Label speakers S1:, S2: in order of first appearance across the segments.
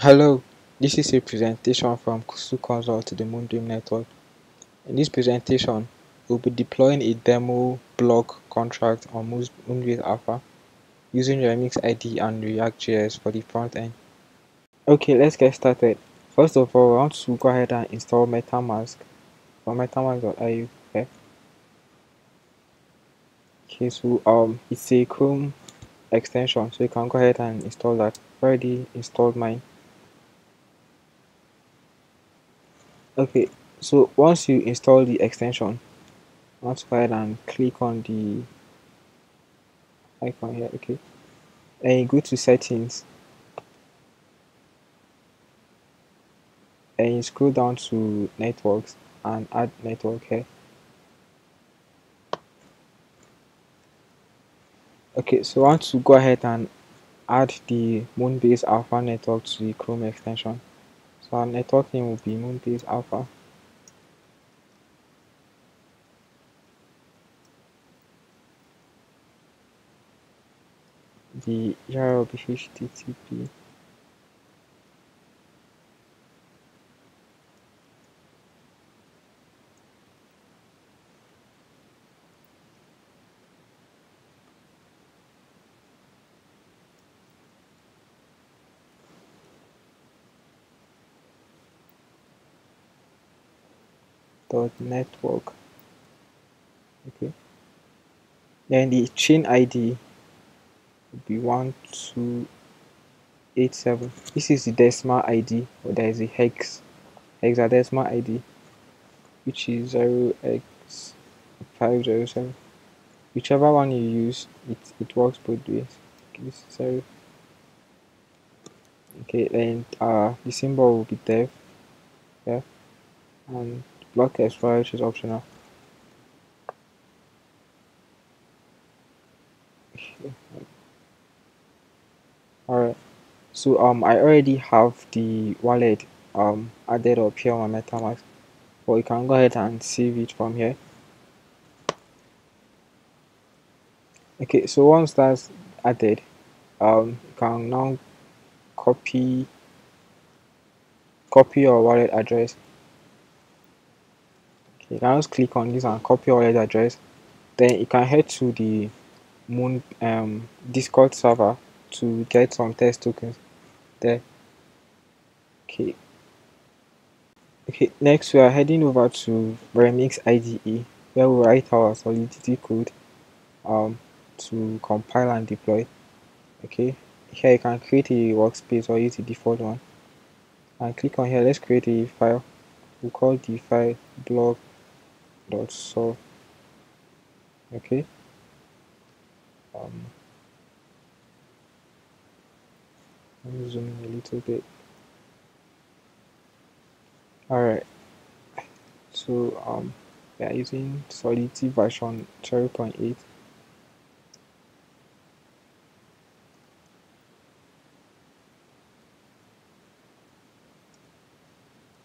S1: Hello, this is a presentation from Kusu Consult to the Moonbeam Network. In this presentation, we'll be deploying a demo block contract on Moonbase Alpha using Remix ID and React.js for the front end. Okay, let's get started. First of all, I want to go ahead and install MetaMask from metamask.io. Okay, so it's a Chrome extension, so you can go ahead and install that. I've already installed mine. Okay, so once you install the extension, let's go ahead and click on the icon here. Okay, and you go to settings and you scroll down to networks and add network here. Okay, so I want to go ahead and add the Moonbase Alpha network to the Chrome extension. So our network name will be Moonbase Alpha. The URL will be http network. Okay, then the chain ID will be 1287. This is the decimal ID, or there is a hexadecimal ID, which is 0x507. Whichever one you use, it works both ways. Okay, this is 0. Okay, then the symbol will be dev, yeah, and block explorer, which is optional. Alright, so I already have the wallet added up here on my MetaMask, but you can go ahead and save it from here. Okay, so once that's added, you can now copy your wallet address. Okay, you can just click on this and copy your wallet address. Then you can head to the Moon Discord server to get some test tokens there. Okay. Okay, next we are heading over to Remix IDE, where we write our Solidity code to compile and deploy. Okay, here you can create a workspace or use the default one, and click on here. Let's create a file. We'll call the file blog.sol. Okay, um, let me zoom in a little bit. Alright, so we are using Solidity version 0.8.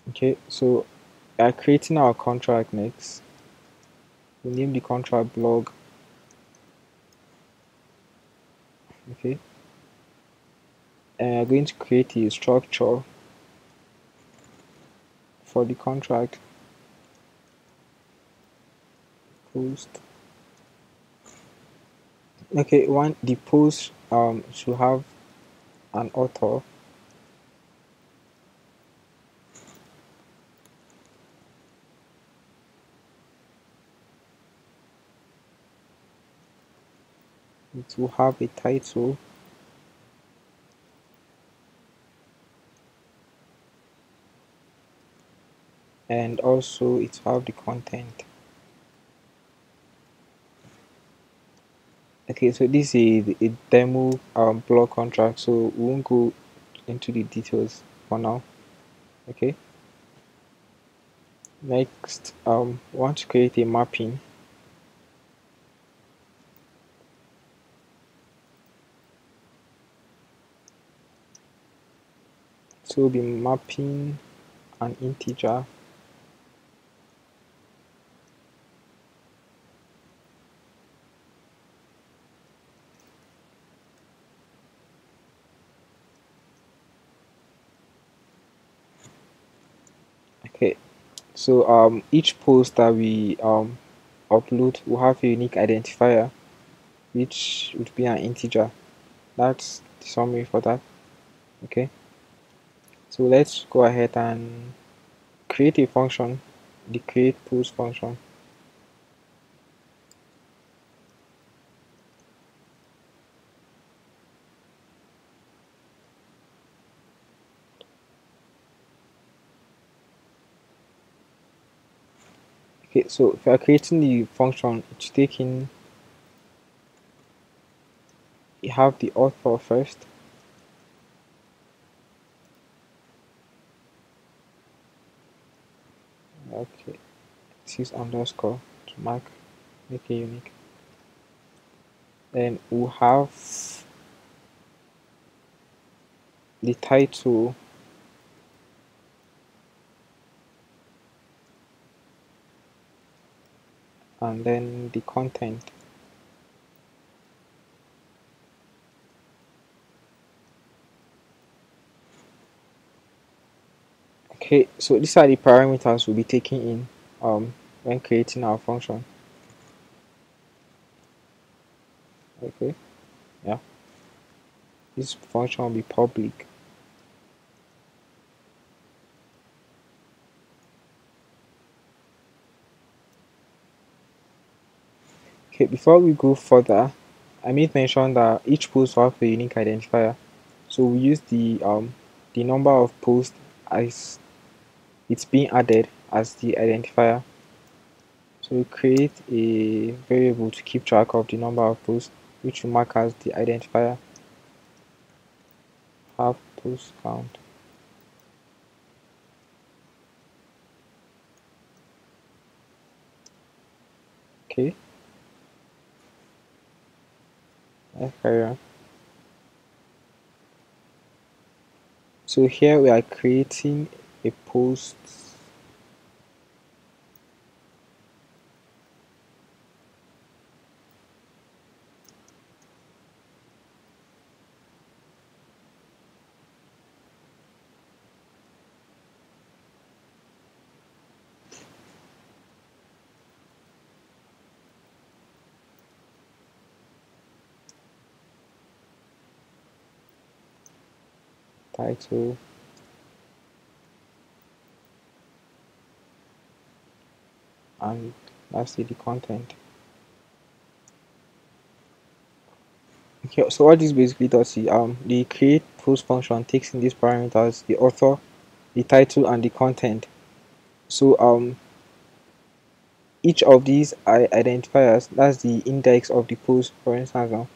S1: Okay, so we are creating our contract next. We name the contract blog. Okay, and we are going to create a structure for the contract post. Okay, the post should have an author. It will have a title. And also it will have the content. Okay, so this is a demo blog contract, so we won't go into the details for now. Okay, next want to create a mapping. So we'll be mapping an integer So each post that we upload will have a unique identifier, which would be an integer. That's the summary for that. Okay, so let's go ahead and create a function, the create post function. Okay, so if you are creating the function, it's taking, you have the author first. Okay, let's use underscore to make it unique. Then we'll have the title, and then the content. Okay, so these are the parameters we'll be taking in when creating our function. Okay, yeah, this function will be public. Okay, before we go further, I made mention that each post will have a unique identifier. So we use the number of posts as it's being added as the identifier. So we create a variable to keep track of the number of posts, which we mark as the identifier. Have post count. Okay, let's carry on. So here we are creating a post title, and lastly the content. Okay, so what this basically does is the create post function takes in these parameters, the author, the title, and the content. So each of these identifiers, that's the index of the post, for instance now.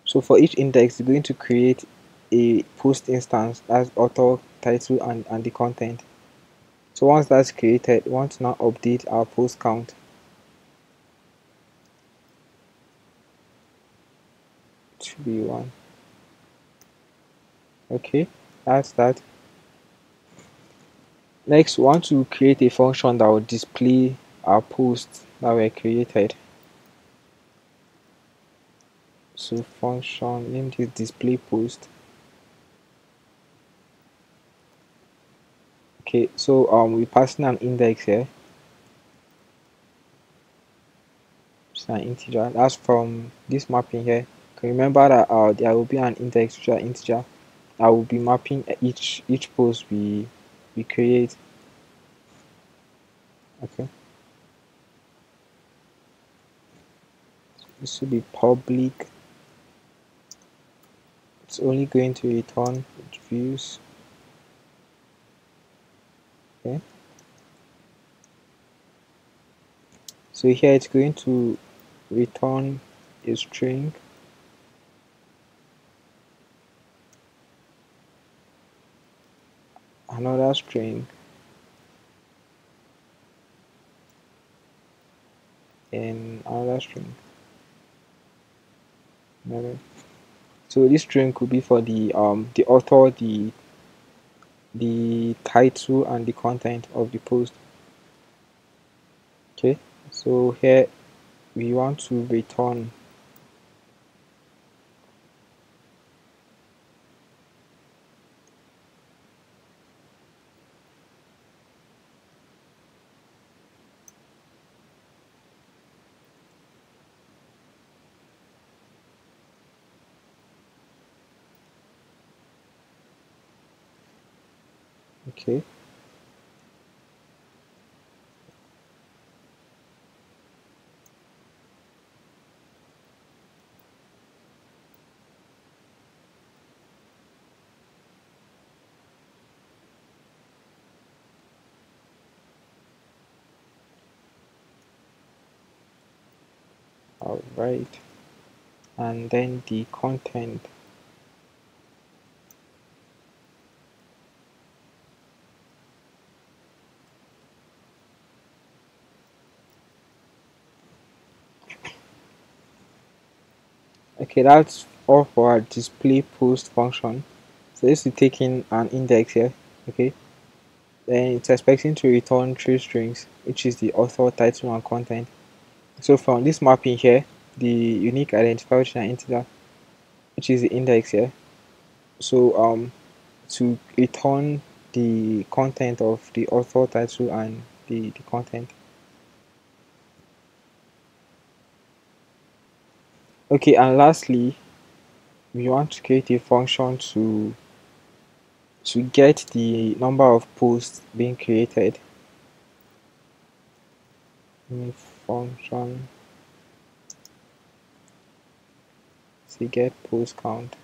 S1: So for each index, we're going to create a post instance, that's author, title, and the content. So once that's created, we want to now update our post count to be 1. Okay, that's that. Next, we want to create a function that will display our posts that were created. So function name this display post. Okay, so we passing an index here. It's an integer. That's from this mapping here. Okay, remember that there will be an index which is an integer. I will be mapping each post we create. Okay, this will be public. It's only going to return views. Okay, so here it's going to return a string, another string, and another string. Another. So this string could be for the author, the title, and the content of the post. Okay, so here we want to return Okay. All right. And then the content. Okay, that's all for our display post function. So this is taking an index here. Okay, then it's expecting to return three strings, which is the author, title, and content. So from this mapping here, the unique identifier, which is an integer, which is the index here. So to return the content of the author, title, and the content. Okay, and lastly, we want to create a function to get the number of posts being created. Function to get post count.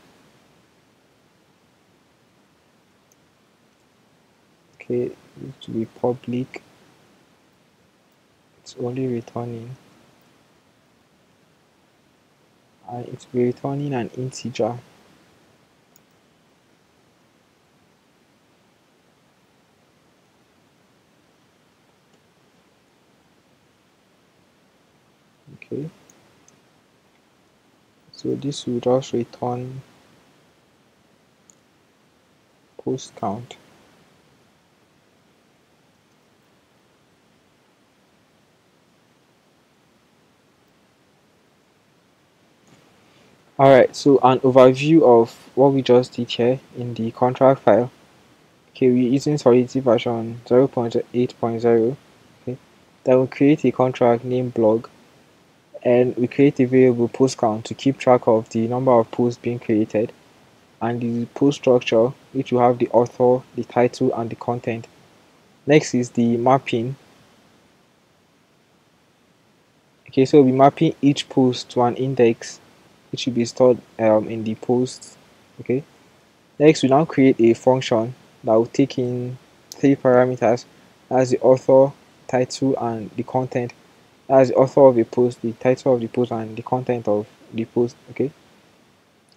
S1: Okay, it to be public. It's only returning, and it will be returning an integer. Okay, so this will just return post count. Alright, so an overview of what we just did here in the contract file. Okay, we're using Solidity version 0.8.0. Okay, then we'll create a contract named blog, and we create a variable post count to keep track of the number of posts being created, and the post structure, which will have the author, the title, and the content. Next is the mapping. Okay, so we'll be mapping each post to an index, which will be stored in the post. Okay, next we now create a function that will take in three parameters as the author, title, and the content. As the author of the post, the title of the post, and the content of the post. Okay,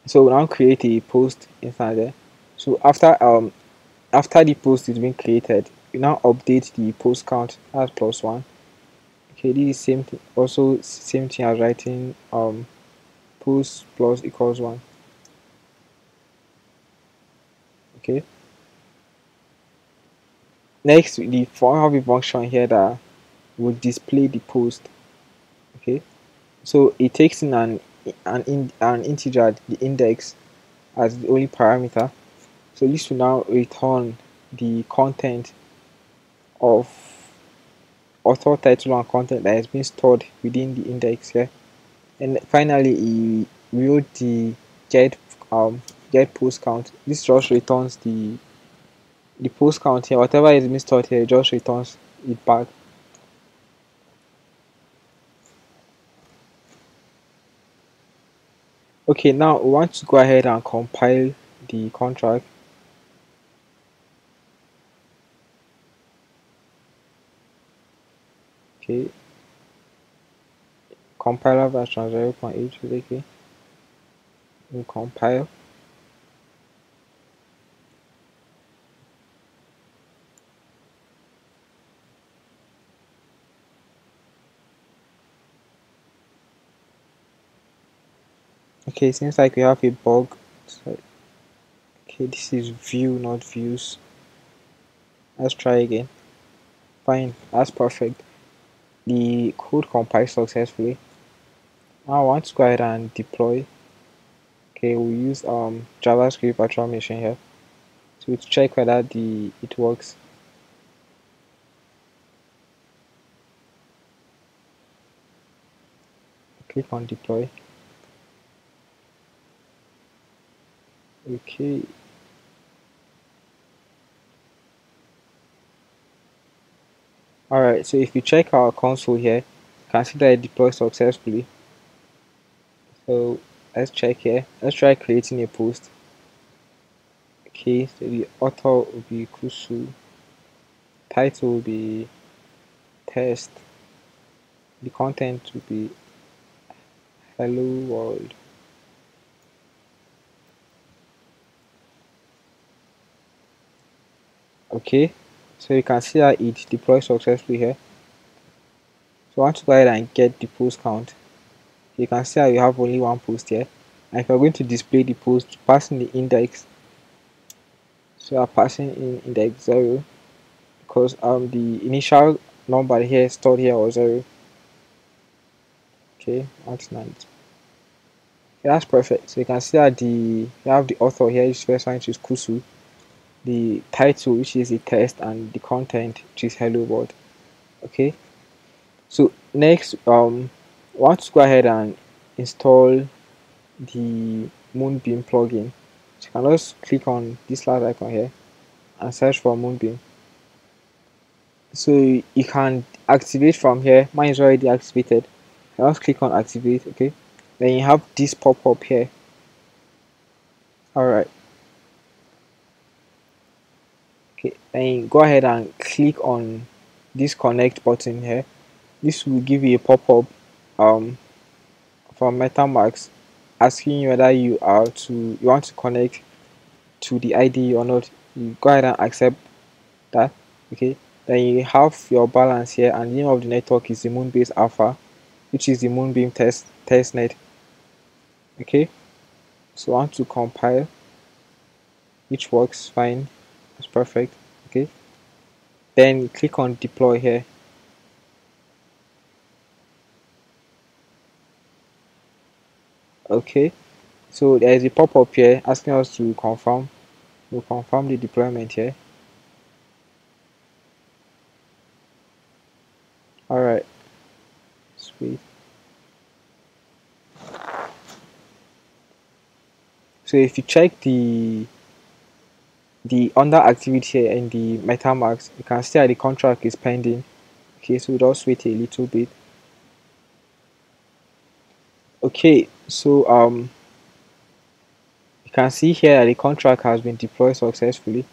S1: so we now create a post inside there. So after the post is being created, we now update the post count as +1. Okay, this is same thing, also same thing as writing post plus equals 1. Okay, next the for have a function here that will display the post. Okay, so it takes in an integer, the index, as the only parameter. So this will now return the content of author, title, and content that has been stored within the index here. And finally, he wrote the get get post count. This just returns the post count here. Whatever is being stored here, it just returns it back. Okay, now we want to go ahead and compile the contract. Okay, compiler version 0.8 is okay. We compile. Okay, seems like we have a bug. So, okay, this is view, not views. Let's try again. Fine, that's perfect. The code compiled successfully. Now I want to go ahead and deploy. Okay, we'll use JavaScript virtual machine here. So to check whether it works. Click on deploy. Okay. Alright, so if you check our console here, you can see that it deployed successfully. So let's check here. Let's try creating a post. Okay, so the author will be Kusu, title will be test, the content will be hello world. Okay, so you can see that it deployed successfully here. So I want to go ahead and get the post count. You can see that we have only one post here. And if we're going to display the post, passing the index, so I'm passing in index 0 because the initial number here stored here was 0. Okay, that's nice. Okay, that's perfect. So you can see that you have the author here, which first one, which is Kusu, the title, which is the test, and the content, which is hello world. Okay, so next, I want to go ahead and install the Moonbeam plugin. So you can just click on this last icon here and search for Moonbeam. So you can activate from here. Mine is already activated. I just click on activate. Okay, then you have this pop up here. All right. Okay, then go ahead and click on this connect button here. This will give you a pop up from MetaMask asking you whether you want to connect to the ID or not. You go ahead and accept that. Okay, then you have your balance here, and the name of the network is the Moonbase Alpha, which is the Moonbeam testnet. Okay, so I want to compile, which works fine. That's perfect. Okay, then click on deploy here. Okay, so there is a pop-up here asking us to confirm. We'll confirm the deployment here. Alright, sweet. So if you check the under activity here in the MetaMask, you can see that the contract is pending. Okay, so just wait a little bit. Okay, so you can see here that the contract has been deployed successfully.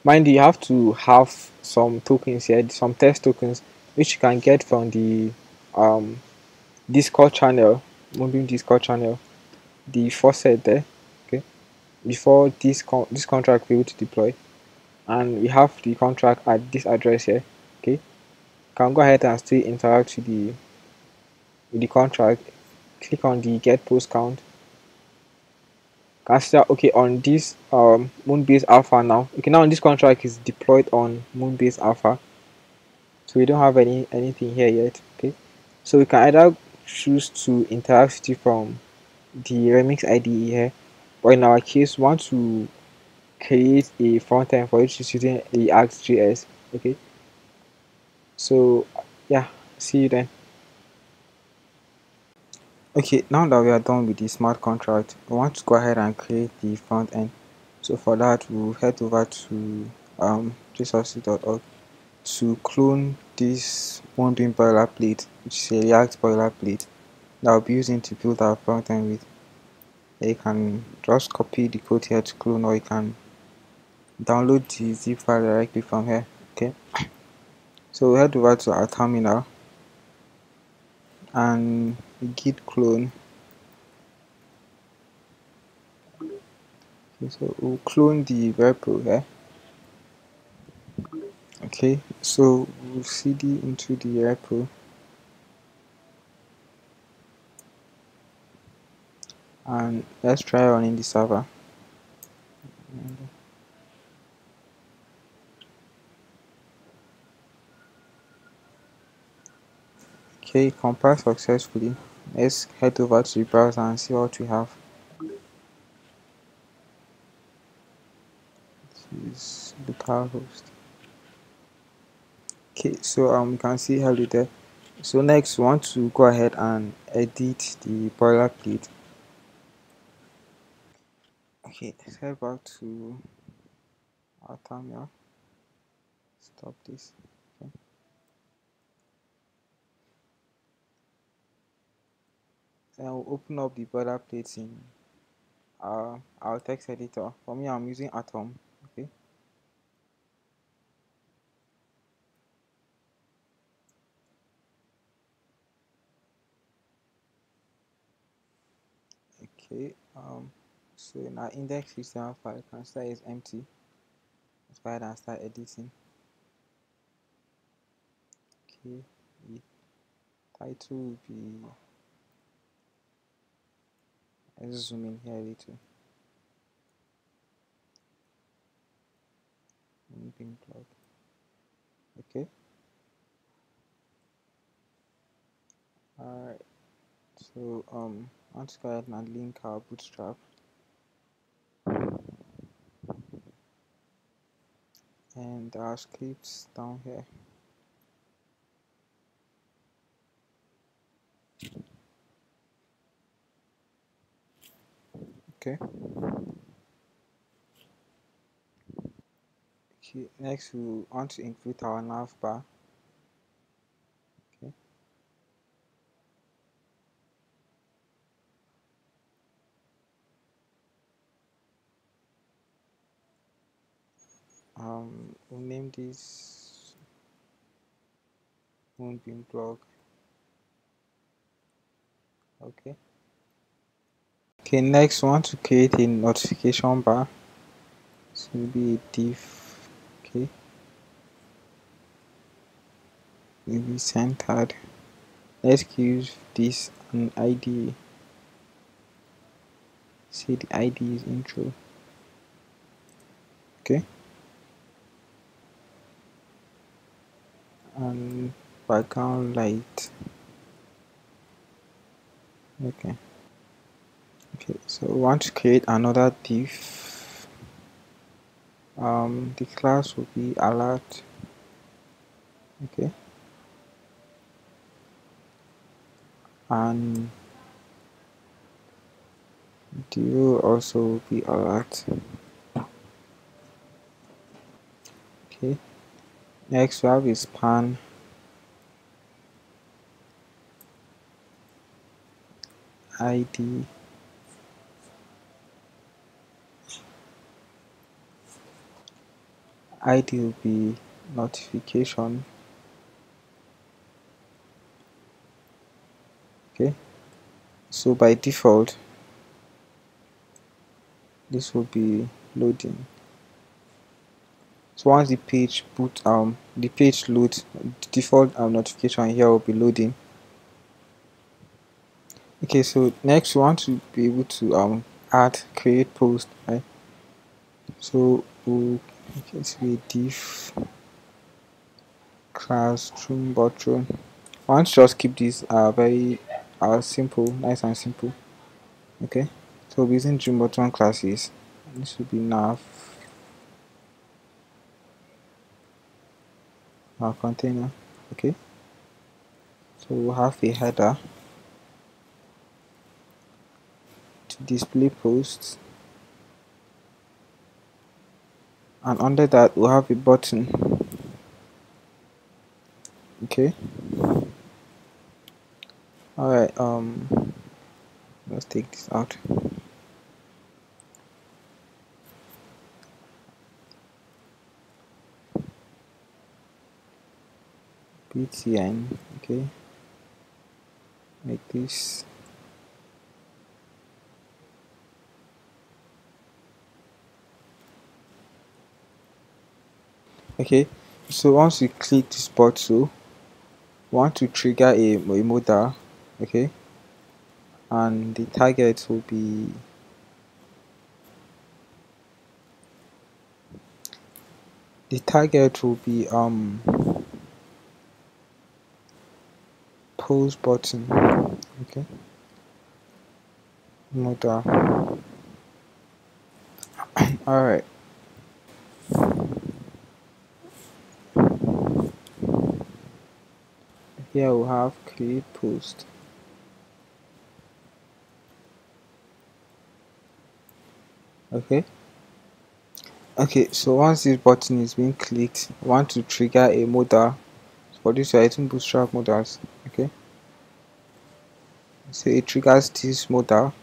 S1: Mind you, you have to have some tokens here, some test tokens, which you can get from the um Discord channel, Moonbeam Discord channel, the faucet there. Okay, before this contract will be able to deploy, and we have the contract at this address here. Okay, you can go ahead and still interact with the contract. Click on the get post count. Consider okay on this Moonbase Alpha now. Okay, now this contract is deployed on Moonbase Alpha, so we don't have anything here yet. Okay, so we can either choose to interact with it from the remix IDE here, but in our case we want to create a front end for which is using React.js. Okay, so yeah, see you then. Okay, now that we are done with the smart contract, we want to go ahead and create the front end. So for that, we'll head over to resources.org to clone this Moonbeam boilerplate, which is a React boilerplate that I'll be using to build our front end with. You can just copy the code here to clone, or you can download the zip file directly from here. Okay, so we'll head over to our terminal and git clone. Okay, so we'll clone the repo here. Okay, so we'll cd into the repo and let's try running the server. Okay, compile successfully. Let's head over to the browser and see what we have. This is localhost. Okay, so you can see hello there. So next we want to go ahead and edit the boilerplate. Okay, let's head back to our terminal. Stop this. Okay. Then we'll open up the boilerplate in our text editor. For me, I'm using Atom. Okay. Okay. So in our index.html file, can start is empty. Let's go ahead and start editing. Okay. The title will be, let's zoom in here a little. Moonbase blog. Okay. Alright. So let's go ahead and link our bootstrap and our scripts down here. Okay. Okay. Next, we want to include our nav bar. Okay. We'll name this Moonbeam blog. Okay. Okay. Next, we want to create a notification bar. So it'll be a div. Okay. Maybe centered. Let's give this an ID. Say the ID is intro. Okay. And background light. Okay. Okay. So we want to create another div. The class will be alert. Okay. And the row also will be alert. Okay. Next we have a span ID. ID will be notification. Okay. So by default, this will be loading. So once the page loads, the default notification here will be loading. Okay, so next we want to be able to create post, right? So we'll be div classroom button. I want to just keep this very simple, nice and simple. Okay, so we're using Dream button classes. This will be nav our container. Okay, so we'll have a header to display posts, and under that we'll have a button. Okay. Alright, let's take this out. btn. Okay, like this. Okay, so once we click this button, we want to trigger a modal. Okay, and the target will be post button. Okay, modal. Alright, here we'll have create post. Okay, so once this button is being clicked, we want to trigger a modal. For this, we're using bootstrap modals. Okay, So it triggers this modal.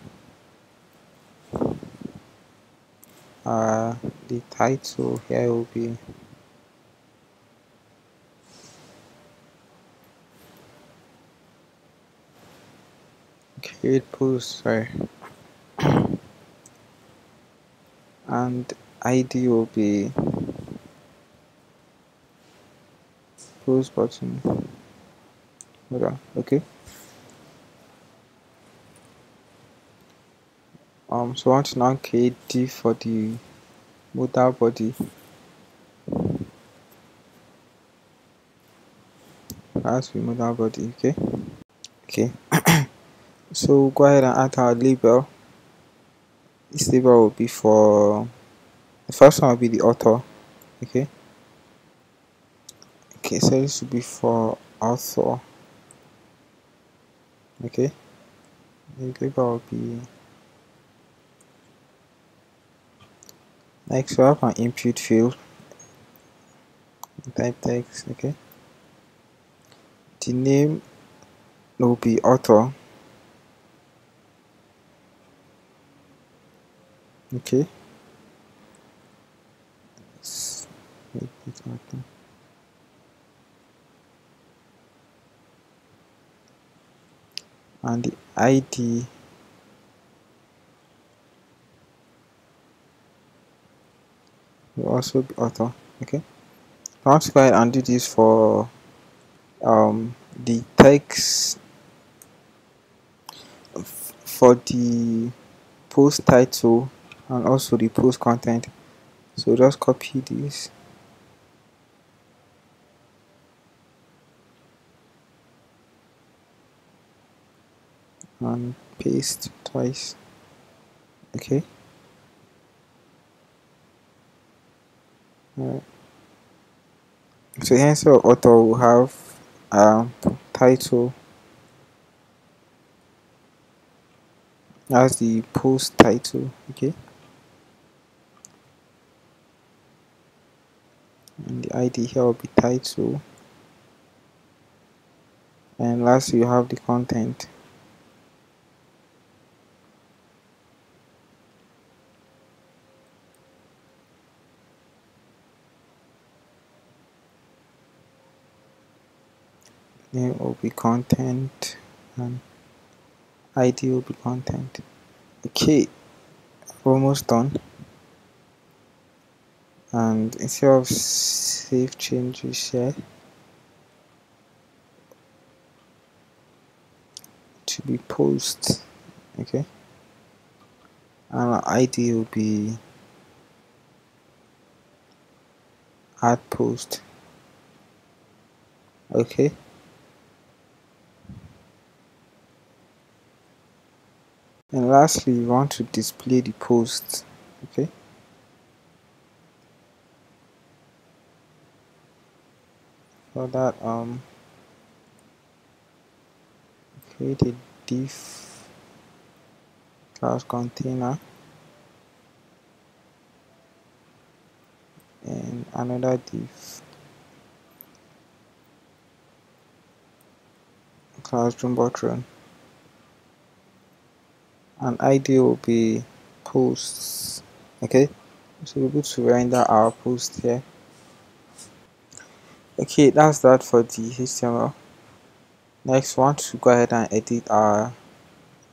S1: The title here will be create post, sorry, and ID will be post button. Okay. So I want to now create div for the modal body. That's the modal body. Okay. So go ahead and add our label. This label will be for the first one will be the author. Okay. So this will be for author. Okay. The label will be next. We have an input field. Type text. Okay. The name will be author. Okay. Let's make it author. And the ID will also be author. Okay. I want to go ahead and do this for the text for the post title and also the post content. So just copy this and paste twice. Okay. Alright. So here instead of author we'll have title as the post title. Okay. And the ID here will be title. And lastly you have the content. Name will be content and ID will be content. Okay, almost done. And instead of save changes here to be post. Okay, and our ID will be add post. Okay. And lastly, we want to display the post. Okay. For that, create a div class container and another div class jumbotron. And ID will be posts. Okay. So we're going to render our post here. Okay, that's that for the HTML. Next, we want to go ahead and edit our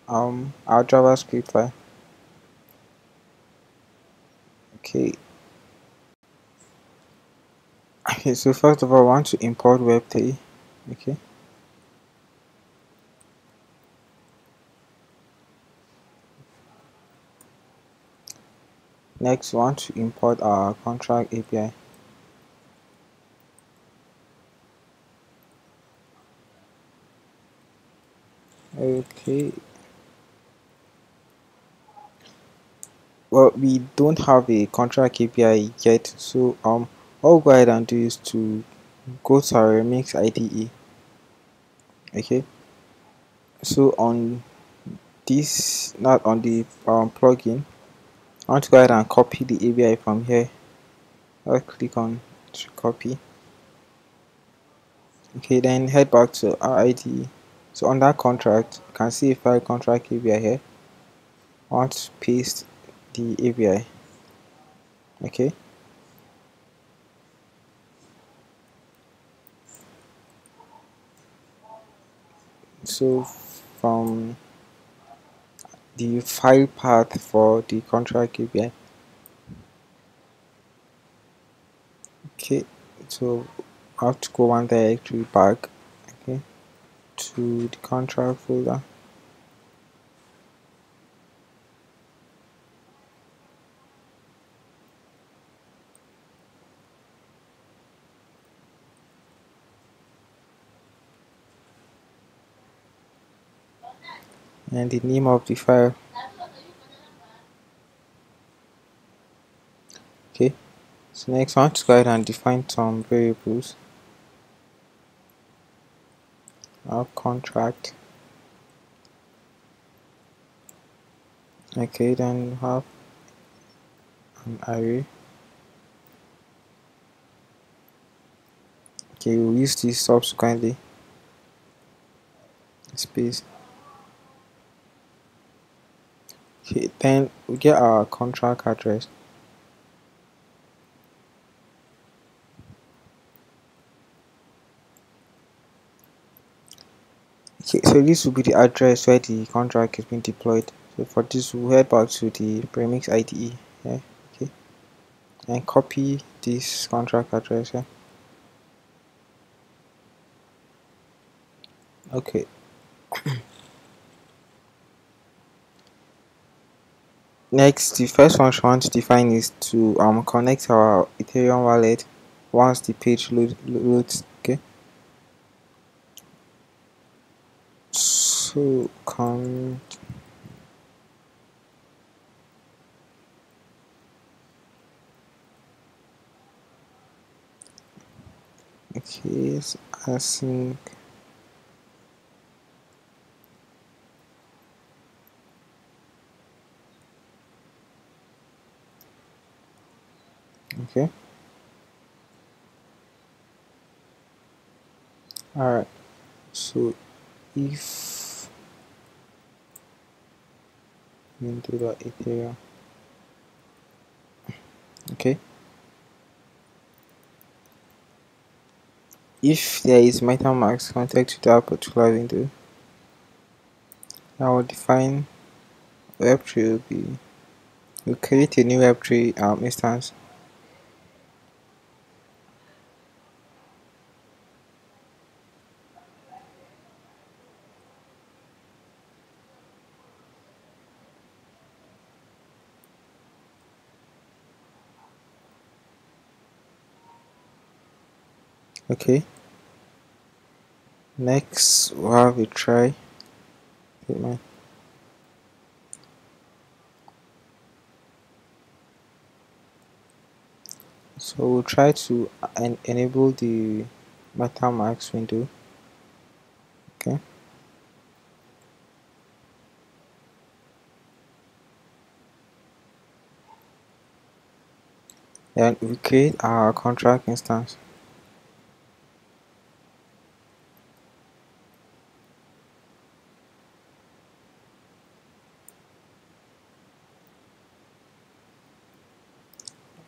S1: JavaScript file. Okay. So first of all, I want to import web3. Okay. Next, we want to import our contract API. Okay. Well, we don't have a contract API yet, so all we'll go ahead and do is to go to our Remix IDE. Okay. So on this, not on the plugin, I want to go ahead and copy the API from here. I'll click on to copy. Okay, then head back to our IDE. So on that contract, you can see a file contract API here. I want to paste the API. Okay. So from the file path for the contract API. Okay. So I have to go one directory back. Okay. To the contract folder. And the name of the file. Okay. So next I want to go ahead and define some variables. Our contract. Okay, then we have an array. Okay, we'll use this subsequently. Space. Okay, then we get our contract address. Okay, so this will be the address where the contract is being deployed. So for this, we'll head back to the Premix IDE. Yeah, okay, and copy this contract address. Yeah, okay. Next, the first function I want to define is to connect our Ethereum wallet once the page loads. Okay, so okay, so async. Okay, all right. So if into the Ethereum, okay, if there is MetaMask connected to that particular window, I will define Web3 will be, we'll create a new Web3 instance. Okay, next we'll have a try statement. So we'll try to enable the MetaMask window. Okay, then we create our contract instance.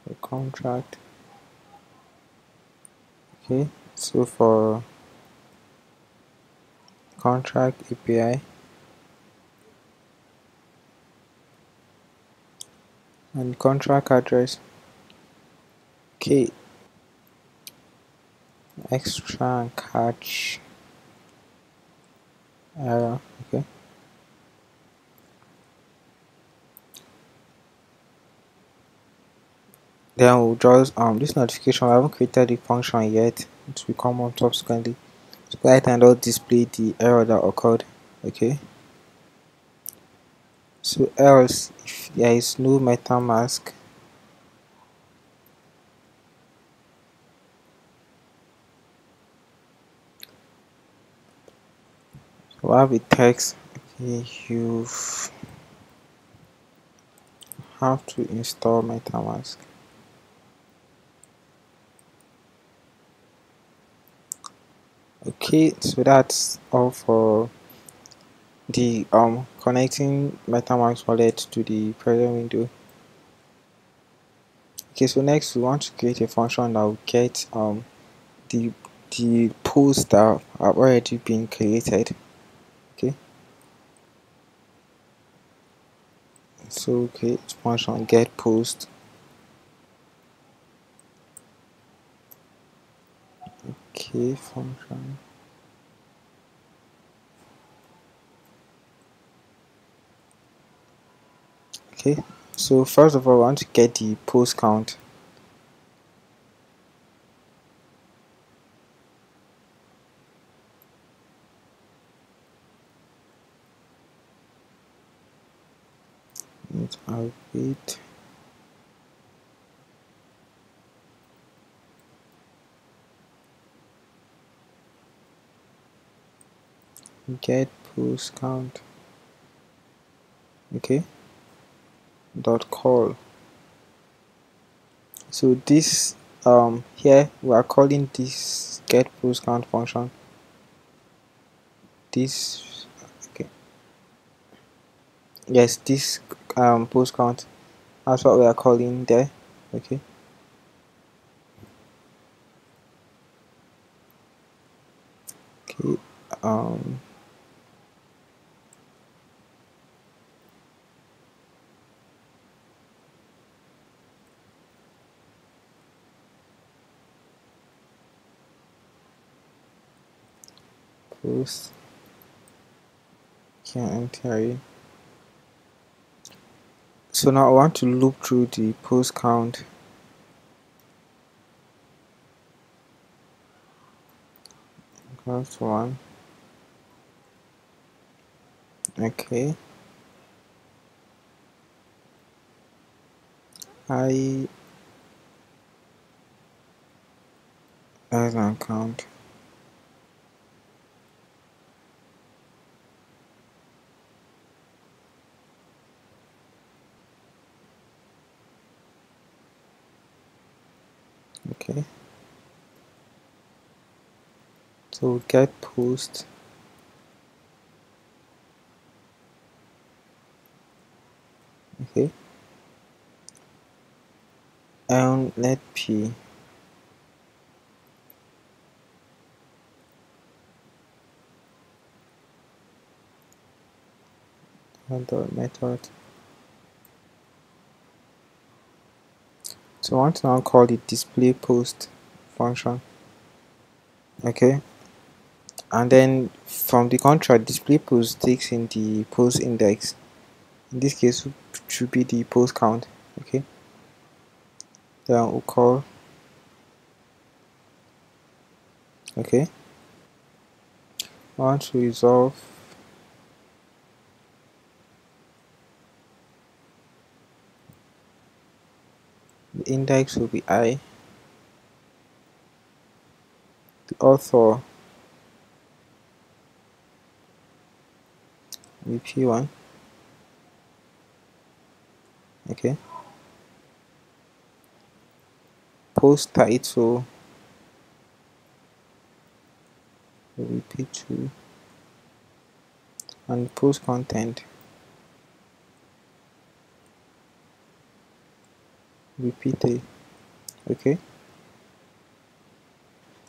S1: The contract. Okay, so for contract API and contract address. Okay, extra and catch error. Okay, then we'll just this notification. I haven't created the function yet. It will come on subsequently. So go ahead and just display the error that occurred. Okay, so else if there is no MetaMask, so we'll have a text. Okay, you have to install MetaMask. Okay, so that's all for the connecting MetaMask wallet to the present window. Okay, so next we want to create a function that will get the posts that have already been created. Okay, so create function get post. Okay, function. Okay, so first of all, we want to get the post count. I'll wait. Get post count. Okay, dot call. So this here we are calling this get post count function. This, okay, yes, this post count, that's what we are calling there. Okay, okay, um post can enter. So now I want to loop through the post count. That's one. Okay, I as an account. Okay, so get post. Okay, and let p dot method. So I want to now call the display post function. Okay, and then from the contract, display post takes in the post index. In this case, should be the post count. Okay, then we'll call. Okay, I want to resolve the index will be I. The author will be p1. Okay, post title will be p2, and post content will be p3. Okay,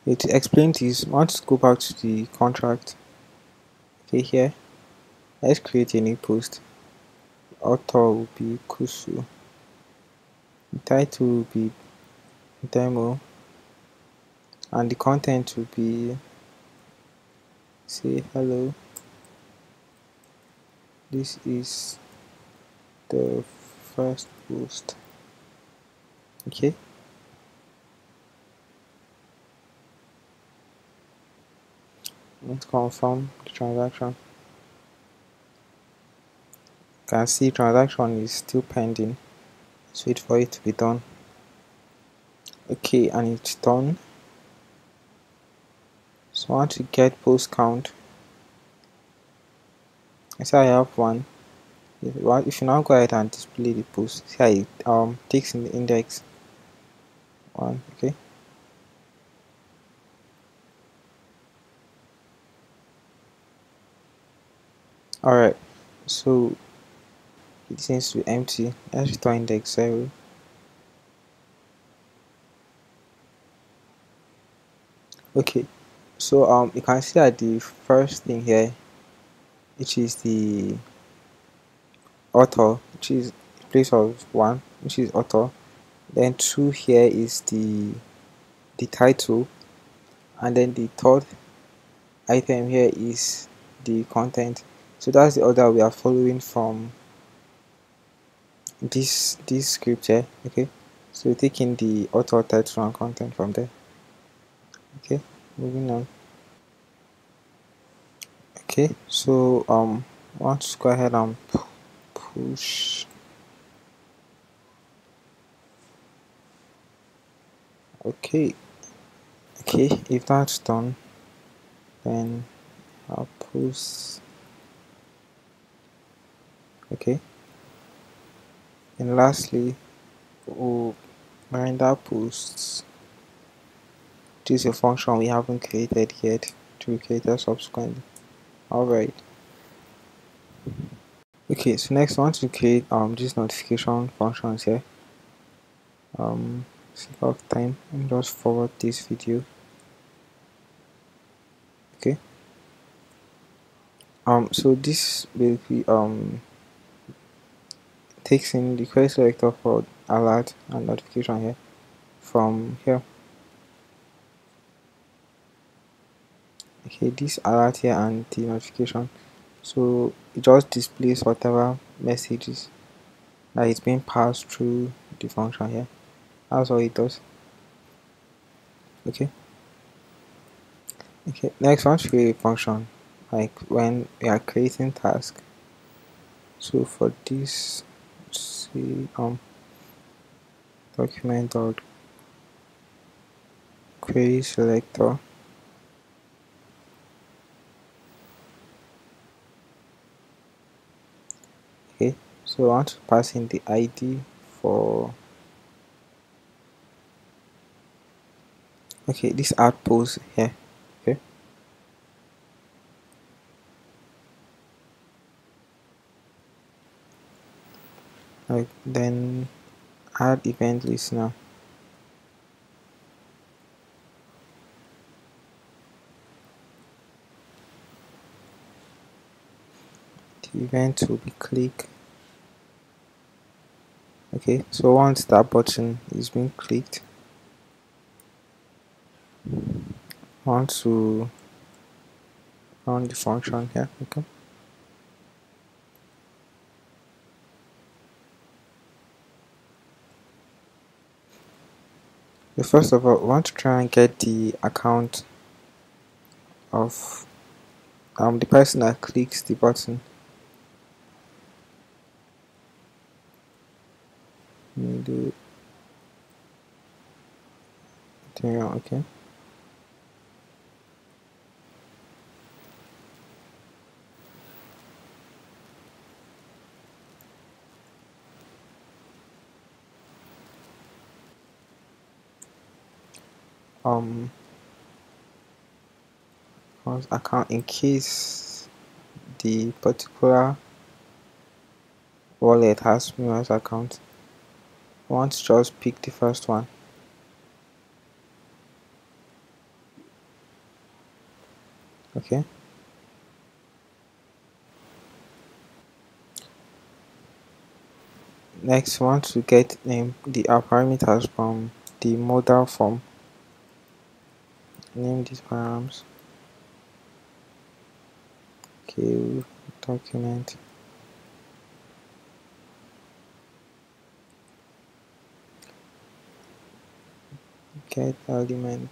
S1: to explain this, I want to go back to the contract. Okay, here let's create a new post. Author will be Kusu. The title will be demo, and the content will be say hello. This is the first post. Okay, let's confirm the transaction. You can see transaction is still pending. Let's wait for it to be done. Okay, and it's done. So I want to get post count. I say I have one. If you now go ahead and display the post, see how it takes in the index one. Okay, Alright, so it seems to be empty. Let's return index 0. Okay, so you can see that the first thing here, which is the author, which is place of 1, which is author. Then 2 here is the title, and then the third item here is the content. So that's the order we are following from this script here. Okay, so taking the author, title, and content from there. Okay, moving on. Okay, so I want to go ahead and push. Okay, okay, if that's done, then I'll post. Okay, and lastly, we'll render posts. This is a function we haven't created yet, to be created subsequently. Alright. Okay, so next I want to create this notification functions here. Sake of time, let me just forward this video. Okay. So this basically takes in the query selector for alert and notification here from here. Okay, this alert here and the notification, so it just displays whatever messages that is being passed through the function here. That's all it does. Okay, next one should be a function like when we are creating task. So for this, let's see, document dot query selector. Okay, so I want to pass in the ID for, okay, this add post here. Okay, like then add event listener. The event will be click. Okay, so once that button is being clicked, I want to run the function here. Okay, so first of all, I want to try and get the account of the person that clicks the button. Let me do it. Okay. Account, in case the particular wallet has numerous accounts, I want to just pick the first one. Okay, next I want to get name the parameters from the modal form. Name these params. Okay, document. Get element.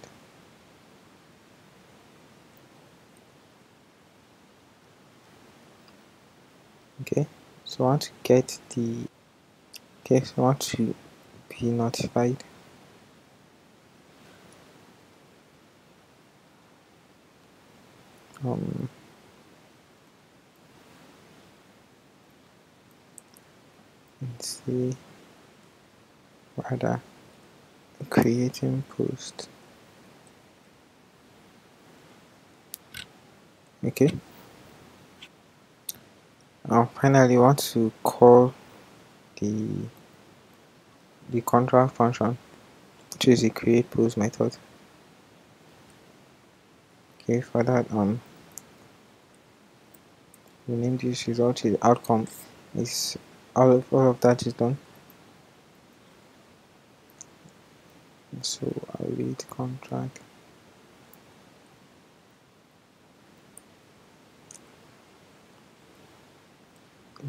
S1: Okay, so I want to get the, okay, so I want to be notified. Let's see, rather creating post. Okay, Finally, we want to call the contract function, which is the create post method. Okay, for that, we name this result is outcome. Is all of that is done. So I'll read contract.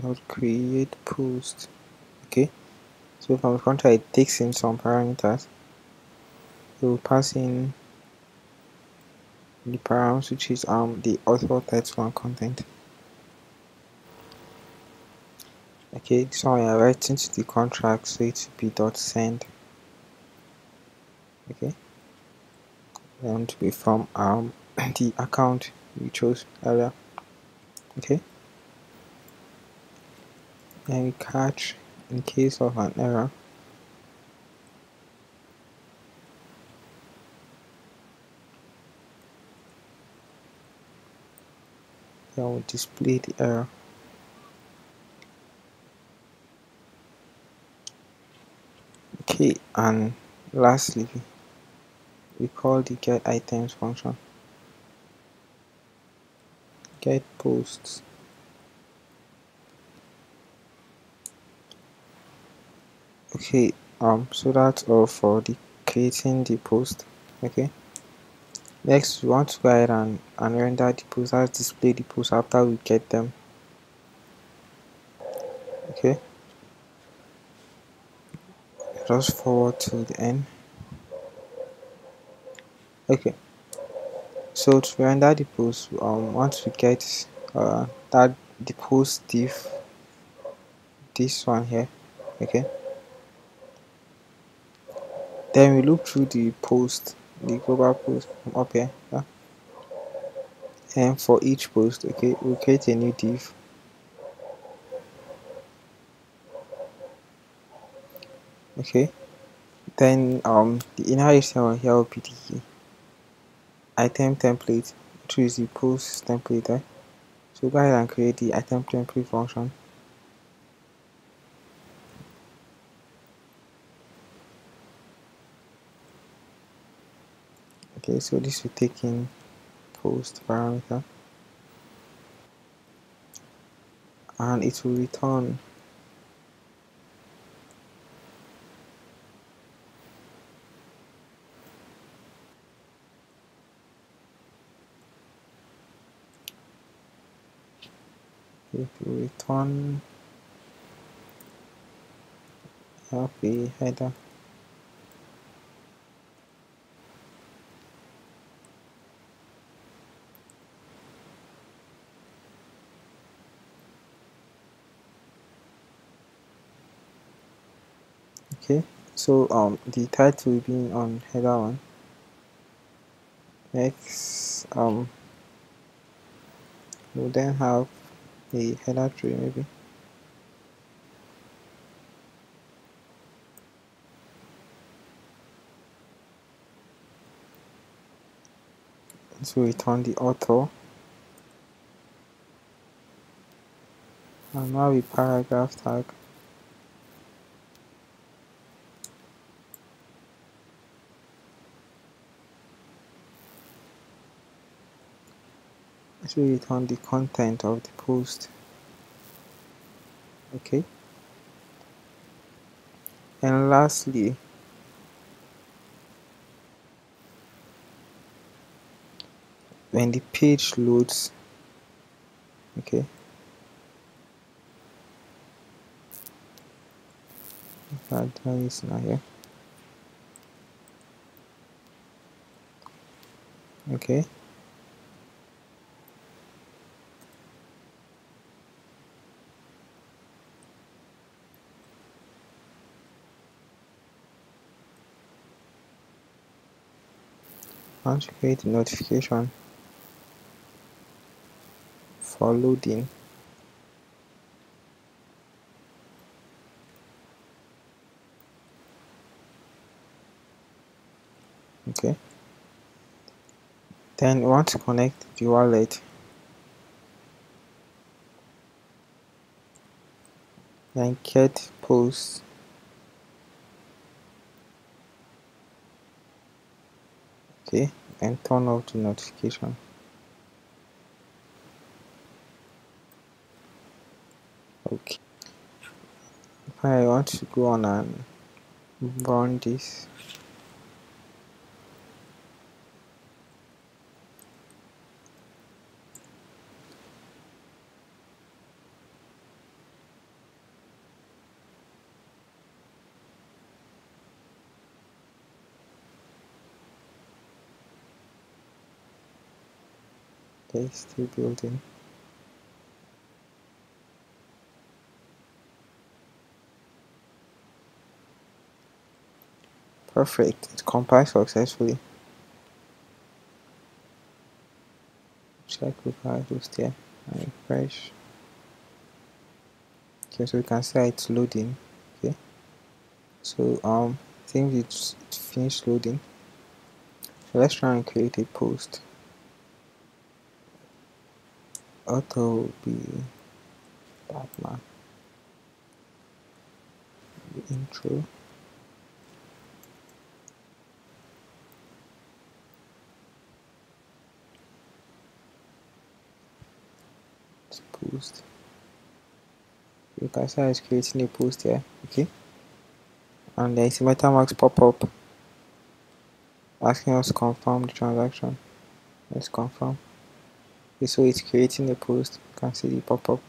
S1: Not create post. Okay, so from the contract it takes in some parameters. It will pass in the params, which is the author, title, and content. Okay, so I write into the contract, so it will be dot send. Okay, and to be from the account we chose earlier. Okay, and we catch in case of an error. Then we'll display the error. Okay, and lastly, we call the get items function. Get posts. Okay, so that's all for the creating the post. Okay, next we want to go ahead and render the post, that's display the post after we get them. Okay, just forward to the end. Okay, so to render the post, once we get that the post div, this one here. Okay, then we look through the post, the global post from up here. Yeah? And for each post, okay, we'll create a new div. Okay, then the inner HTML here will be the item template, which is the post template. So go ahead and create the item template function. Okay, so this will take in post parameter and it will return a header. Okay, so the title will be on header one. Next, we'll then have a header 3 maybe. So return the author, and now a paragraph tag. So return the content of the post. Okay, and lastly, when the page loads, okay, that is now here. Okay, once you create the notification for loading, okay, then we want to connect the wallet. then get post. Okay, and turn off the notification. Okay, if I want to go on and run this, okay, still building. Perfect, it compiled successfully. Check with values there and refresh. Okay, so you can see it's loading. Okay, so I think it's finished loading. So let's try and create a post. Author will be Batman. The intro. Let's post. You can see it's creating a post here. Okay, and there is a MetaMask pop-up asking us to confirm the transaction. Let's confirm. Okay, so it's creating a post. You can see the pop-up.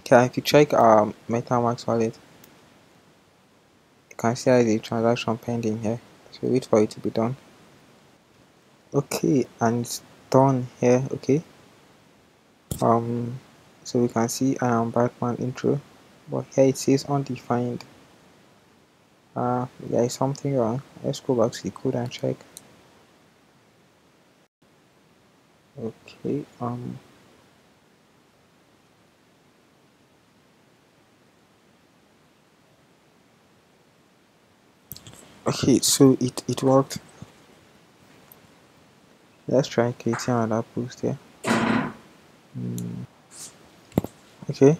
S1: Okay, if you check our MetaMask wallet, you can see there is a transaction pending here. So wait for it to be done. Okay, and it's done here. Okay. So we can see Batman intro, but here it says undefined. There is something wrong. Let's go back to the code and check. Okay. Okay, so it worked. Let's try creating another post here. Okay.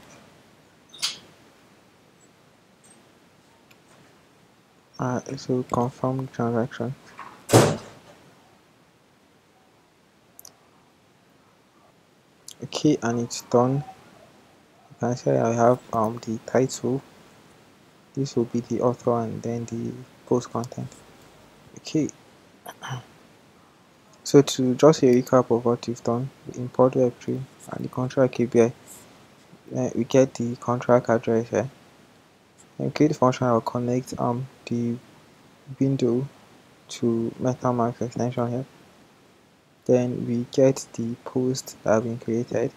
S1: So confirm the transaction. Okay, and it's done. You can see I have the title. This will be the author and then the post content. Okay. So to just a recap of what we've done, we import Web3 and the contract API. We get the contract address here. Then create the function that will connect the window to MetaMask extension here. Then we get the posts that have been created.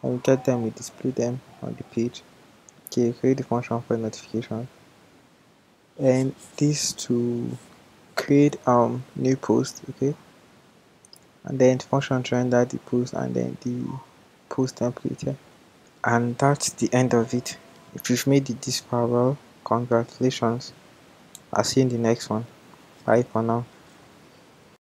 S1: And we get them, we display them on the page. Okay, create the function for notification. And this to create new post, okay, and then the function to render the post and then the post template here. And that's the end of it. If you've made it this far, well, congratulations. I'll see you in the next one. Bye for now.